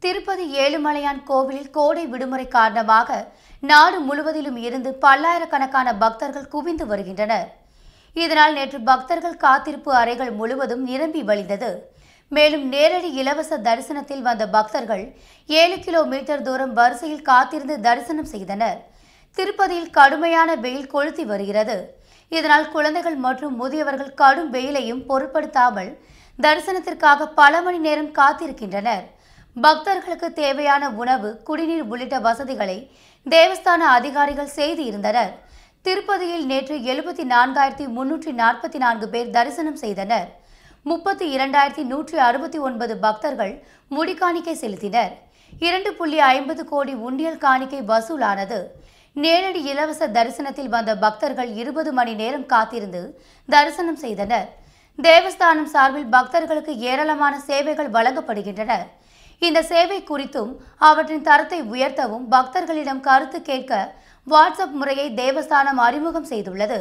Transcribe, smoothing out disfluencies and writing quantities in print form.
திருப்பதி ஏழுமலையான் கோவிலில் கோடை விடுமுறை காரணமாக நாடு முழுவதிலும் இருந்து பல்லாயிரக்கணக்கான பக்தர்கள் குவிந்து வருகின்றனர். இதனால் நேற்று பக்தர்கள் காத்திருப்பு அறைகள் முழுவதும் நிரம்பி வழிந்தது. மேலும் நேரடி இலவச தரிசனத்தில் வந்த பக்தர்கள் 7 கிலோமீட்டர் தூரம் வரிசையில் காத்திருந்து தரிசனம் செய்தனர். திருப்பதியில் கடுமையான வெயில் கொளுத்தி வருகிறது. இதனால் குழந்தைகள் மற்றும் முதியவர்கள் கடும் வெயிலையும் பொருட்படுத்தாமல் தரிசனத்திற்காக பல மணி நேரம் காத்திருக்கின்றனர். பக்தர்களுக்கு தேவையான உணவு, குடிநீர் உள்ளிட்ட வசதிகளை தேவஸ்தான அதிகாரிகள் செய்து இருந்தனர். திருப்பதியில் நேற்று 74,344 பேர் தரிசனம் செய்தனர். 32,169 பக்தர்கள் முடிக்காணிக்கை செலுத்தினர். 2.50 கோடி உண்டியல் காணிக்கை வசூலானது. நேரடி இலவச தரிசனத்தில் வந்த பக்தர்கள் 20 மணி நேரம் காத்திருந்து தரிசனம் செய்தனர். தேவஸ்தானம் சார்பில் பக்தர்களுக்கு ஏராளமான சேவைகள் வழங்கப்படுகின்றன. இந்த சேவை குறித்தும் அவற்றின் தரத்தை உயர்த்தவும் பக்தர்களிடம் கருத்து கேட்க வாட்ஸ்அப் முறையை தேவஸ்தானம் அறிமுகம் செய்துள்ளது.